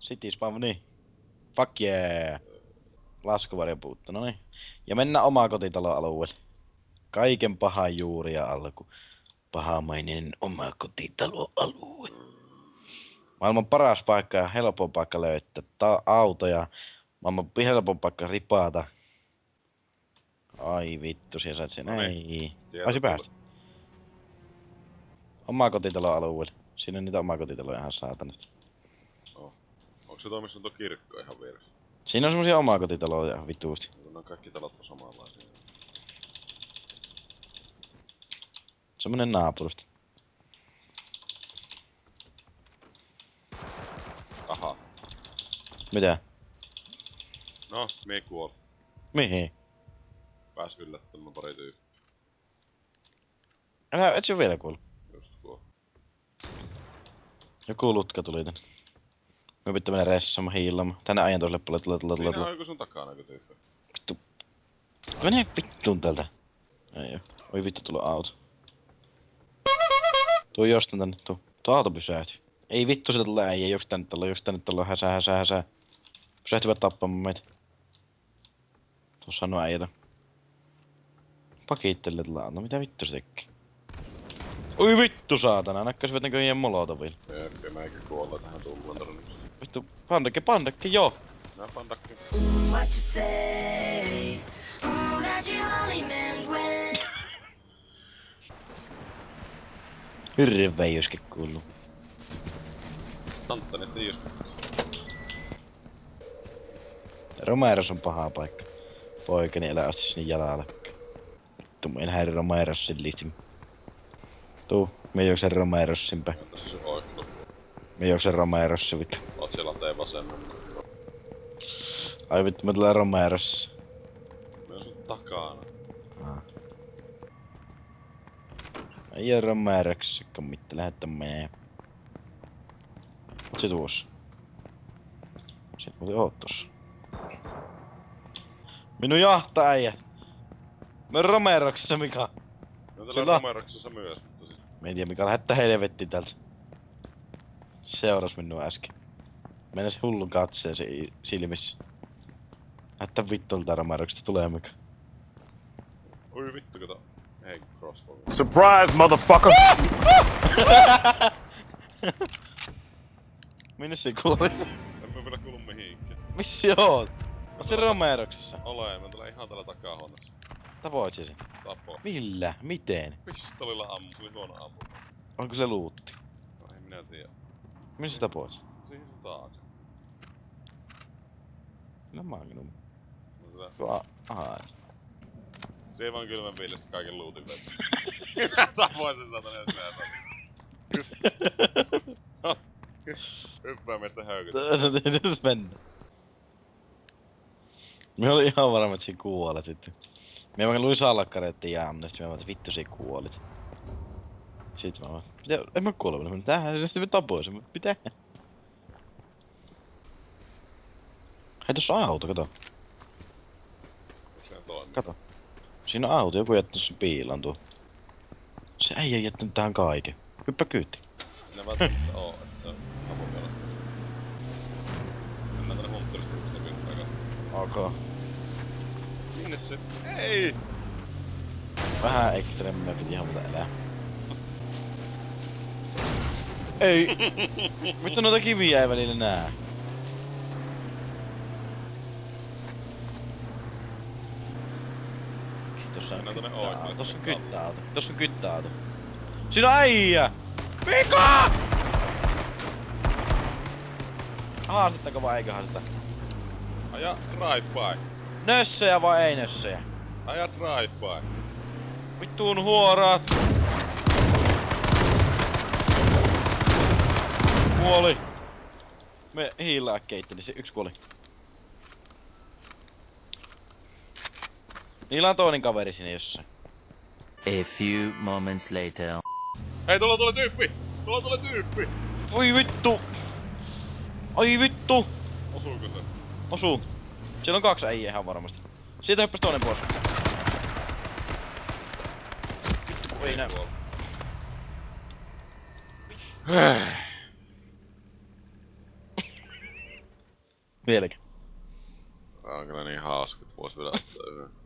City spawn, niin. Fuck yeah. Laskuvarjo puuttu, no niin. Ja mennään omaa kotitalon alueelle. Kaiken pahan juuri ja alku. Pahamainen oma kotitalon alue. Maailman paras paikka ja helpoin paikka löytää autoja. Maailman helpoin paikka ripata. Ai vittu, siellä sait sen. Ei. Aisi päästä. Omaa kotitalon alueelle. Siinä on niitä omaa kotitaloja ihan saatanasta. Oh. Onko se toimissa tuo kirkko ihan vieressä? Siinä on semmosia omaa kotitaloja vituusti. No kaikki talot on samanlaisia. Semmonen naapurusta. Aha. Mitä? No, mie kuoli. Mihin? Pääs yllättämään pari tyyppiä. Älä, et sä vielä kuullut? Just kuoli. Joku lutka tuli tänne. Me pitää mennä ressaamaan, hiilamaan. Tänne ajan toiselle puolelle, Siinä on joku sun takana joku tyyppi. Vittu. Mene vittuun täältä. Ei oo. Oi vittu, tulla auto. Tuu jostain tänne, tuu. Tuo auto pysähty. Ei vittu, sitä tulee äijä. Joks tänne talon, häsää. Pysähtyvät tappamaan meitä. Tuossa on nuo äijätä. Pakittelee tällä auto. Mitä vittu se tekee? Oi vittu saatana, näkkäisivät näköjään molotoville. Jep, mäkin kuolla tähän tullaan todennäköisesti. Vittu, pandakki, joo. Nää pandakki. What you say? That you only meant when. Hirveä jyskä kuuluu. Tanttani tiius. Romeros on paha paikka. Poikani elää asti sinne jalalle. Vittu, mä en häiri Romerossin liitin. Tuu, mä juoksen Romerossin päin. Entä se sun oikein? Mä juoksen Romerossin vittu. Oot siellä teen vasemmalla. Ai vittu, mä tulen Romerossin. Mä oon sun takana. Ei oo Romeroksissakaan mitään, lähettä menee. Oot se tuossa? Sieltä muuten oot tossa. Minun jahta äijä! Mä oon Romeroksissa, Mika! No Sillä- täällä Romeroksessa myös, mutta siis... Mä en tiedä, Mika lähettää helvetti täältä. Seuras minua äsken. Mennäs hullun katseeseen silmissä. Lähettää vittulta Romeroksista tulee, Mika. Oi vittu, kato. Ei, crossbow. Surprise, motherfucker! Minne se kuolit? En mä vielä kuulu mihinkään. Missä oot? Oot se Romeroksissa? Ole, mä tulen ihan täällä takahuoneessa. Tapoit sä sen? Tapo. Millä? Miten? Pistolilla ammu, se oli huono ammu. Onko se luutti? No ei minä tiedä. Minne sä tapoit sen? Siihen sun taakse. No magnum. No tätä... Aha. Se ei vaan kylmän viilestä kaiken luutin vettä. Mä tapoin sen satana jos mä hyppää meistä höykytä. Nyt mennään. Mä olin ihan varma, että siinä kuolet sitten. Mä vaan luin salakkareitten jäämne, sit mä vaan, että vittu siinä kuolit. Sit mä vaan, en mä kuole, mä tähän, sitten mä tapoin sen, mitä? Hei, tossa on auto, kato. Se toimii. Kato. Siinä on auto, joku jättänyt sen piilan tuo. Se äijä jättänyt tähän kaiken. Hyppää kyytti. Minä välttämättä oo, että ammun vielä. Mennään tänne huntterista, kun sitä pitää katsoa. Ok. Minne se? Ei! Vähän ekstremmiä piti hamuta elää. Ei! Vittu noita kiviä ei välillä nää. Tossa on Mennään tonne kyttäauto. oikealle. Tossa on kyttäauto. Tossa on kyttäauto. Siinä on äijä! Mika! Haastettako vai eikö haasteta? Aja drive-by. Nössejä vai ei nössejä? Aja drive-by. Vittuun huoraat! Kuoli! Me hiilaa keitteli, se yksi kuoli. Niillä on toinen kaveri siinä jossain. A few moments later. Hei, tuolla tulee tyyppi! Tuolla tulee tyyppi! Oi vittu! Ai vittu! Osuuko se? Osuu. Siellä on kaksi äijää ihan varmasti. Siitä hyppäs toinen pois. Vittu kun ei näy. Vieläkö? Tää on kyllä niin hauska, että vois vielä ottaa yhden.